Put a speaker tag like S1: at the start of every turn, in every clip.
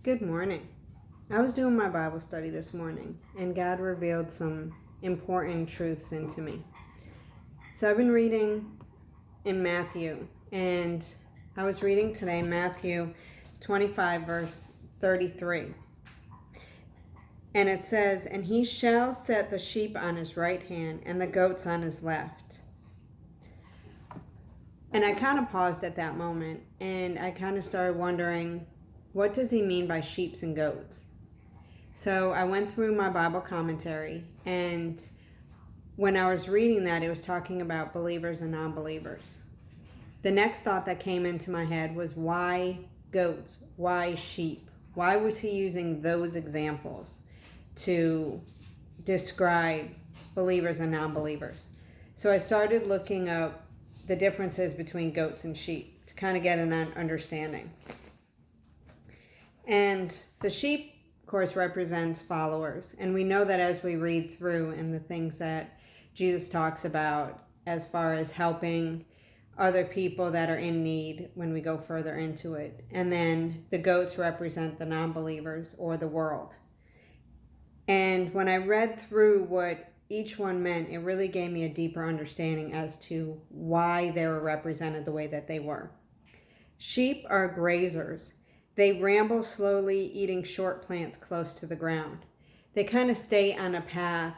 S1: Good morning. I was doing my Bible study this morning, and God revealed some important truths into me. So I've been reading in Matthew, and I was reading today Matthew 25, verse 33. And it says, "And he shall set the sheep on his right hand and the goats on his left." And I kind of paused at that moment, and I kind of started wondering, what does he mean by sheeps and goats? So I went through my Bible commentary, and when I was reading that, it was talking about believers and non-believers. The next thought that came into my head was, why goats? Why sheep? Why was he using those examples to describe believers and non-believers? So I started looking up the differences between goats and sheep to kind of get an understanding. And the sheep, of course, represents followers. And we know that as we read through and the things that Jesus talks about as far as helping other people that are in need when we go further into it. And then the goats represent the non-believers or the world. And when I read through what each one meant, it really gave me a deeper understanding as to why they were represented the way that they were. Sheep are grazers. They ramble slowly, eating short plants close to the ground. They kind of stay on a path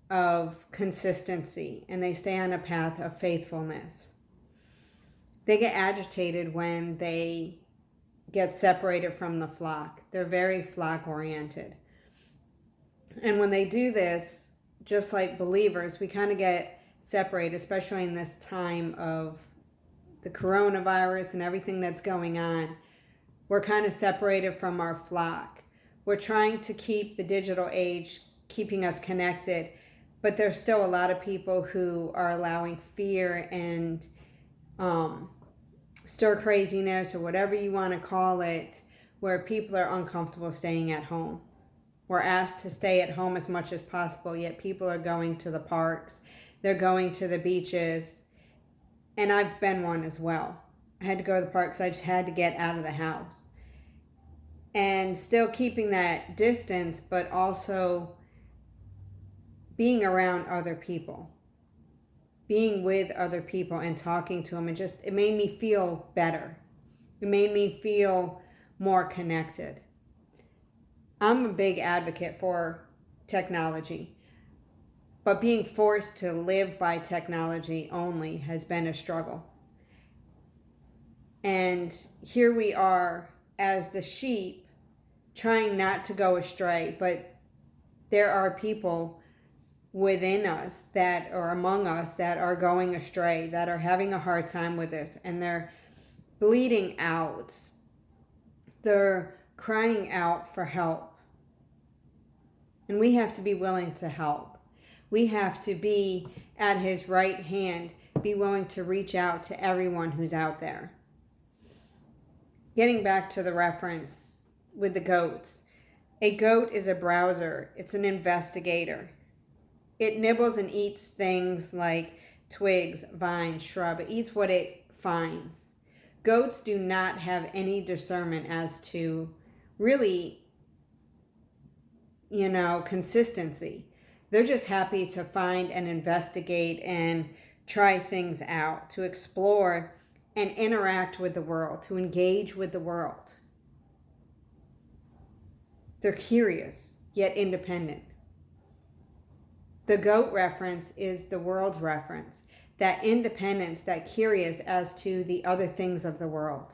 S1: of consistency, and they stay on a path of faithfulness. They get agitated when they get separated from the flock. They're very flock-oriented. And when they do this, just like believers, we kind of get separated, especially in this time of the coronavirus and everything that's going on. We're kind of separated from our flock. We're trying to keep the digital age keeping us connected, but there's still a lot of people who are allowing fear and stir craziness, or whatever you want to call it, where people are uncomfortable staying at home. We're asked to stay at home as much as possible, yet people are going to the parks, they're going to the beaches, and I've been one as well. I had to go to the parks, I just had to get out of the house. And still keeping that distance, but also being around other people. Being with other people and talking to them, it made me feel better. It made me feel more connected. I'm a big advocate for technology, but being forced to live by technology only has been a struggle. And here we are as the sheep trying not to go astray, but there are people within us that are among us that are going astray, that are having a hard time with this, and they're bleeding out. They're crying out for help. And we have to be willing to help. We have to be at his right hand, be willing to reach out to everyone who's out there. Getting back to the reference with the goats. A goat is a browser. It's an investigator. It nibbles and eats things like twigs, vines, shrub. It eats what it finds. Goats do not have any discernment as to really, consistency. They're just happy to find and investigate and try things out, to explore and interact with the world, to engage with the world. They're curious, yet independent. The goat reference is the world's reference. That independence, that curious as to the other things of the world.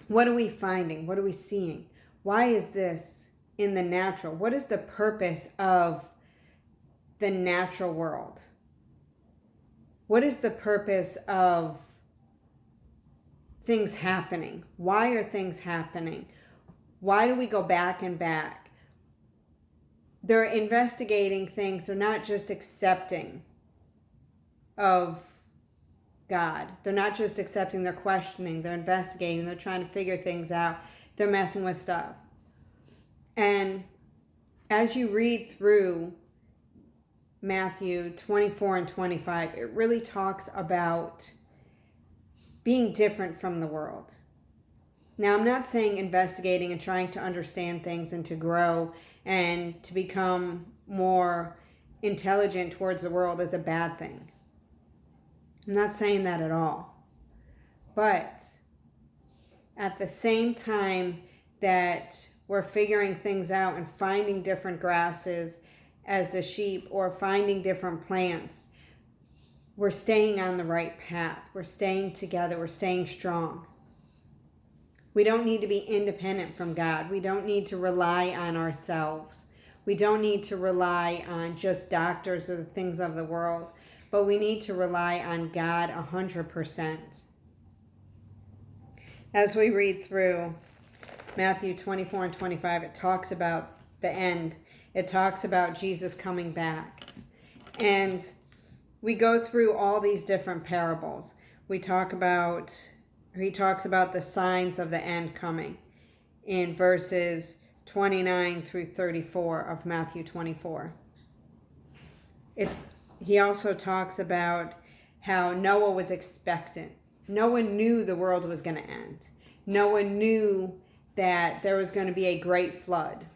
S1: What are we finding? What are we seeing? Why is this in the natural? What is the purpose of the natural world? What is the purpose of things happening? Why are things happening? Why do we go back and back? They're investigating things. They're not just accepting of God. They're not just accepting, they're questioning, they're investigating, they're trying to figure things out. They're messing with stuff. And as you read through Matthew 24 and 25, it really talks about being different from the world. Now, I'm not saying investigating and trying to understand things and to grow and to become more intelligent towards the world is a bad thing. I'm not saying that at all. But at the same time that we're figuring things out and finding different grasses as the sheep or finding different plants, we're staying on the right path. We're staying together. We're staying strong. We don't need to be independent from God. We don't need to rely on ourselves. We don't need to rely on just doctors or the things of the world, but we need to rely on God 100%. As we read through Matthew 24 and 25, it talks about the end. It talks about Jesus coming back. And we go through all these different parables. He talks about the signs of the end coming in verses 29 through 34 of Matthew 24. He also talks about how Noah was expectant. Noah knew the world was going to end. Noah knew that there was going to be a great flood.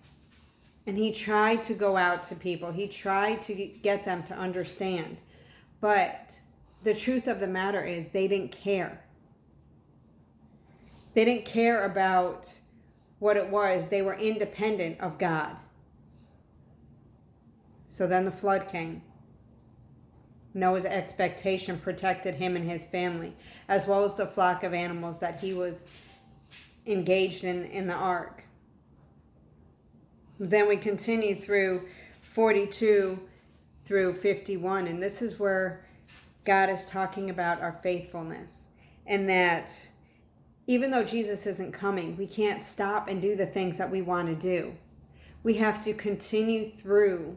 S1: And he tried to go out to people. He tried to get them to understand. But the truth of the matter is they didn't care. They didn't care about what it was. They were independent of God. So then the flood came. Noah's expectation protected him and his family, as well as the flock of animals that he was engaged in the ark. Then we continue through 42 through 51, and this is where God is talking about our faithfulness, and that even though Jesus isn't coming, we can't stop and do the things that we want to do. We have to continue through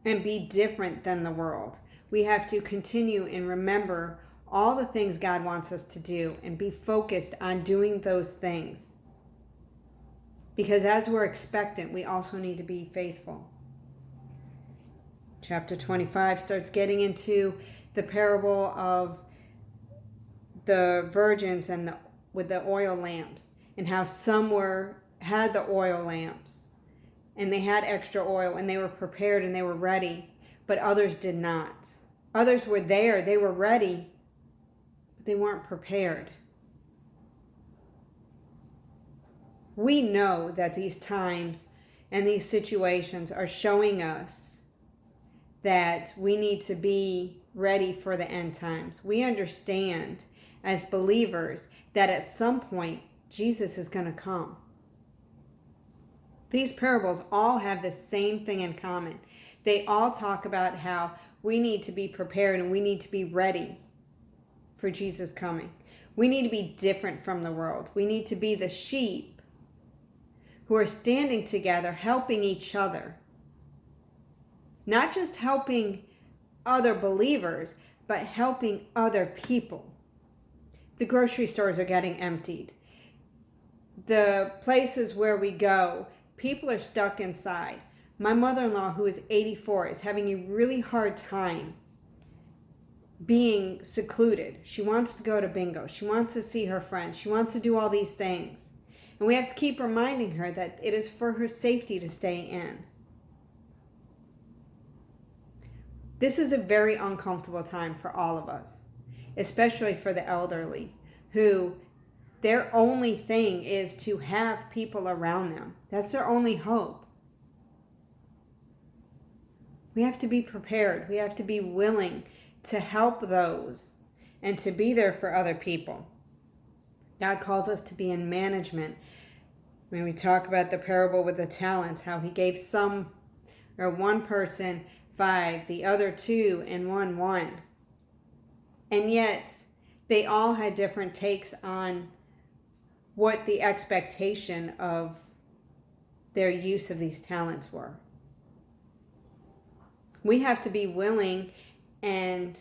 S1: and be different than the world. We have to continue and remember all the things God wants us to do and be focused on doing those things. Because as we're expectant, we also need to be faithful. Chapter 25 starts getting into the parable of the virgins and with the oil lamps, and how some had the oil lamps and they had extra oil and they were prepared and they were ready, but others did not. Others were there, they were ready, but they weren't prepared. We know that these times and these situations are showing us that we need to be ready for the end times. We understand as believers that at some point Jesus is going to come. These parables all have the same thing in common. They all talk about how we need to be prepared and we need to be ready for Jesus coming. We need to be different from the world. We need to be the sheep who are standing together, helping each other. Not just helping other believers, but helping other people. The grocery stores are getting emptied. The places where we go, people are stuck inside. My mother-in-law, who is 84, is having a really hard time being secluded. She wants to go to bingo. She wants to see her friends. She wants to do all these things. And we have to keep reminding her that it is for her safety to stay in. This is a very uncomfortable time for all of us, especially for the elderly, who their only thing is to have people around them. That's their only hope. We have to be prepared. We have to be willing to help those and to be there for other people. God calls us to be in management. When we talk about the parable with the talents, how he gave one person 5, the other 2, and one 1. And yet, they all had different takes on what the expectation of their use of these talents were. We have to be willing and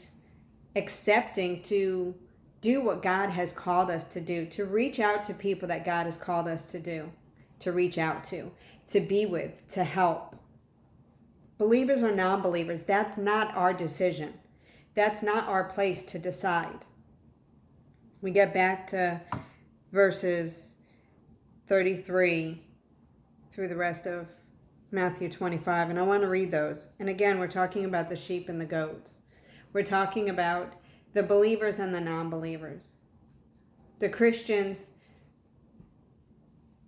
S1: accepting to do what God has called us to do, to reach out to people that God has called us to do, to reach out to be with, to help. Believers or non-believers, that's not our decision. That's not our place to decide. We get back to verses 33 through the rest of Matthew 25, and I want to read those. And again, we're talking about the sheep and the goats. We're talking about the believers and the non-believers. The Christians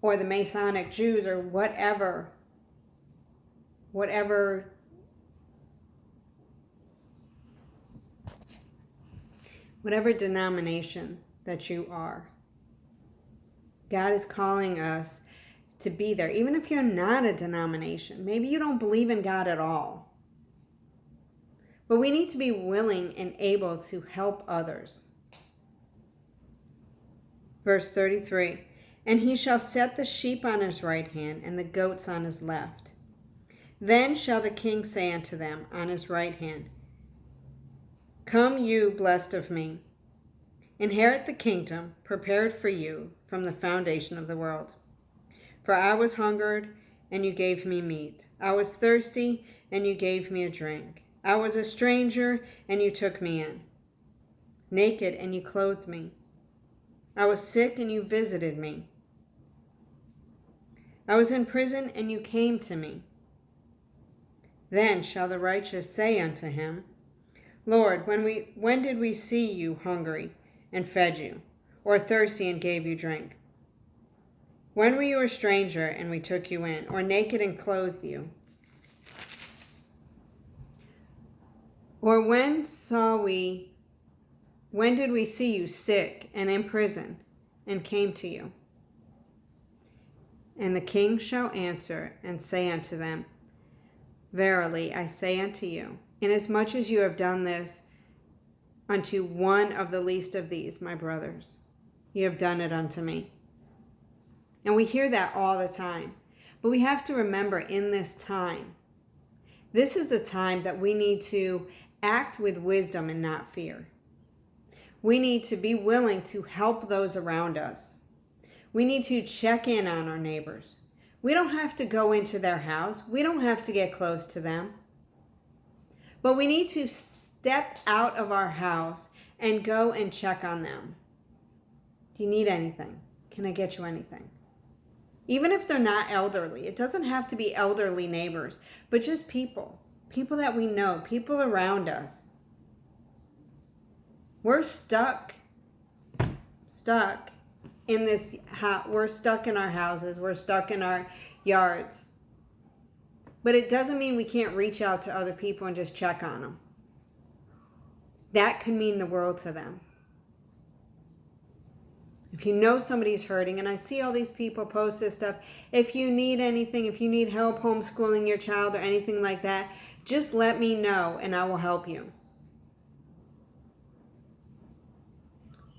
S1: or the Masonic Jews or whatever denomination that you are. God is calling us to be there. Even if you're not a denomination, maybe you don't believe in God at all. But we need to be willing and able to help others. Verse 33, and he shall set the sheep on his right hand and the goats on his left. Then shall the king say unto them on his right hand, come you blessed of me, inherit the kingdom prepared for you from the foundation of the world. For I was hungered, and you gave me meat. I was thirsty, and you gave me a drink. I was a stranger, and you took me in. Naked, and you clothed me. I was sick, and you visited me. I was in prison, and you came to me. Then shall the righteous say unto him, Lord, when did we see you hungry and fed you, or thirsty and gave you drink? When were you a stranger and we took you in, or naked and clothed you? Or when did we see you sick and in prison and came to you? And the king shall answer and say unto them, verily I say unto you, inasmuch as you have done this unto one of the least of these, my brothers, you have done it unto me. And we hear that all the time. But we have to remember in this time, this is the time that we need to act with wisdom and not fear. We need to be willing to help those around us. We need to check in on our neighbors. We don't have to go into their house. We don't have to get close to them. But we need to step out of our house and go and check on them. Do you need anything? Can I get you anything? Even if they're not elderly, it doesn't have to be elderly neighbors, but just people that we know, people around us. We're stuck in this house. We're stuck in our houses. We're stuck in our yards. But it doesn't mean we can't reach out to other people and just check on them. That can mean the world to them. If you know somebody's hurting, and I see all these people post this stuff, if you need anything, if you need help homeschooling your child or anything like that, just let me know and I will help you.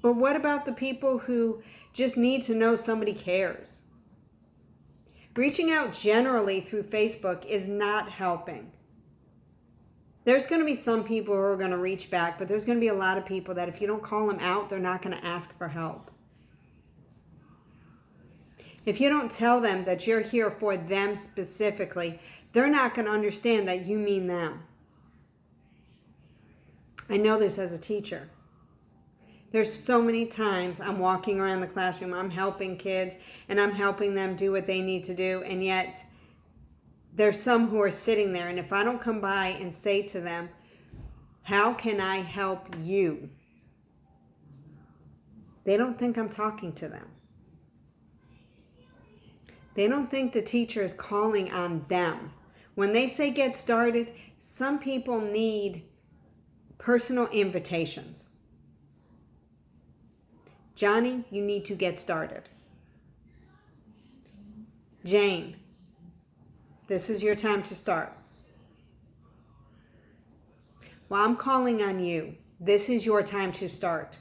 S1: But what about the people who just need to know somebody cares? Reaching out generally through Facebook is not helping. There's going to be some people who are going to reach back, but there's going to be a lot of people that if you don't call them out, they're not going to ask for help. If you don't tell them that you're here for them specifically, they're not going to understand that you mean them. I know this as a teacher. There's so many times I'm walking around the classroom, I'm helping kids, and I'm helping them do what they need to do, and yet there's some who are sitting there, and if I don't come by and say to them, how can I help you? They don't think I'm talking to them. They don't think the teacher is calling on them. When they say get started, some people need personal invitations. Johnny, you need to get started. Jane, this is your time to start. Well, I'm calling on you. This is your time to start.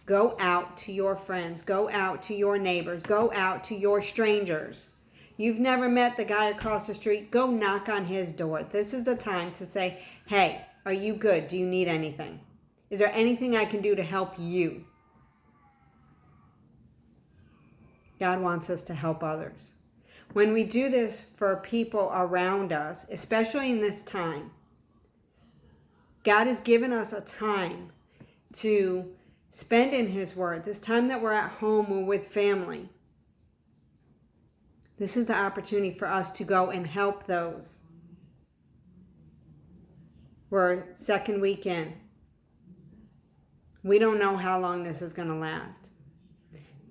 S1: Go out to your friends. Go out to your neighbors. Go out to your strangers. You've never met the guy across the street. Go knock on his door. This is the time to say, hey, are you good? Do you need anything? Is there anything I can do to help you? God wants us to help others. When we do this for people around us, especially in this time, God has given us a time to spend in His Word. This time that we're at home or with family. This is the opportunity for us to go and help those. We're second week in. We don't know how long this is going to last.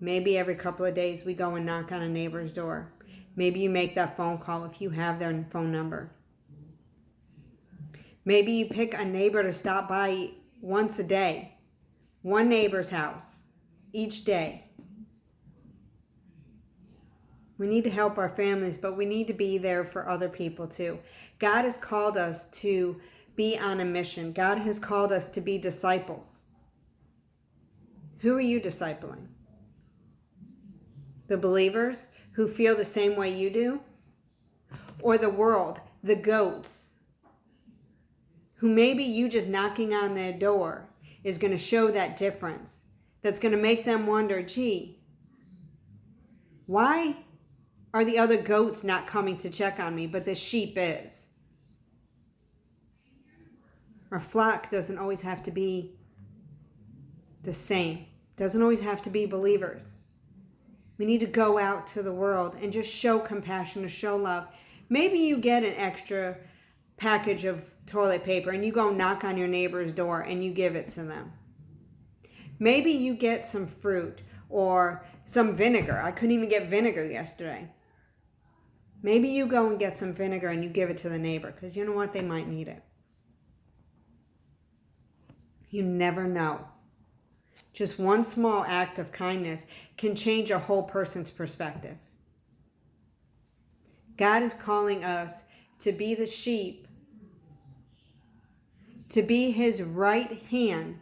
S1: Maybe every couple of days we go and knock on a neighbor's door. Maybe you make that phone call if you have their phone number. Maybe you pick a neighbor to stop by once a day. One neighbor's house each day. We need to help our families, but we need to be there for other people too. God has called us to be on a mission. God has called us to be disciples. Who are you discipling? The believers who feel the same way you do? Or the world, the goats, who maybe you just knocking on their door is going to show that difference. That's going to make them wonder, gee, why are the other goats not coming to check on me, but the sheep is? Our flock doesn't always have to be the same. Doesn't always have to be believers. We need to go out to the world and just show compassion, to show love. Maybe you get an extra package of toilet paper and you go knock on your neighbor's door and you give it to them. Maybe you get some fruit or some vinegar. I couldn't even get vinegar yesterday. Maybe you go and get some vinegar and you give it to the neighbor because you know what? They might need it. You never know. Just one small act of kindness can change a whole person's perspective. God is calling us to be the sheep, to be his right hand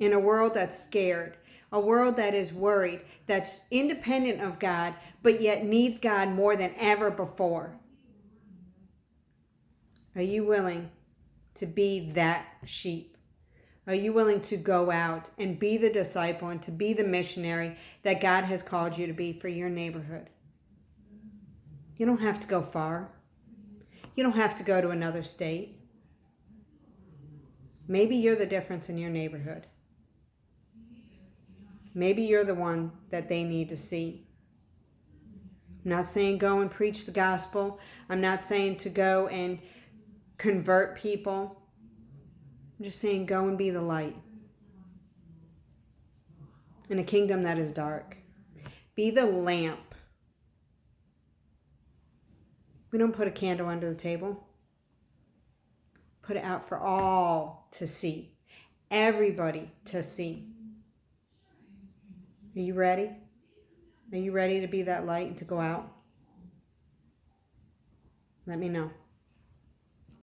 S1: in a world that's scared, a world that is worried, that's independent of God, but yet needs God more than ever before. Are you willing to be that sheep? Are you willing to go out and be the disciple and to be the missionary that God has called you to be for your neighborhood? You don't have to go far. You don't have to go to another state. Maybe you're the difference in your neighborhood. Maybe you're the one that they need to see. I'm not saying go and preach the gospel. I'm not saying to go and convert people. I'm just saying go and be the light in a kingdom that is dark. Be the lamp. We don't put a candle under the table. Put it out for all to see. Everybody to see. Are you ready? Are you ready to be that light and to go out? Let me know.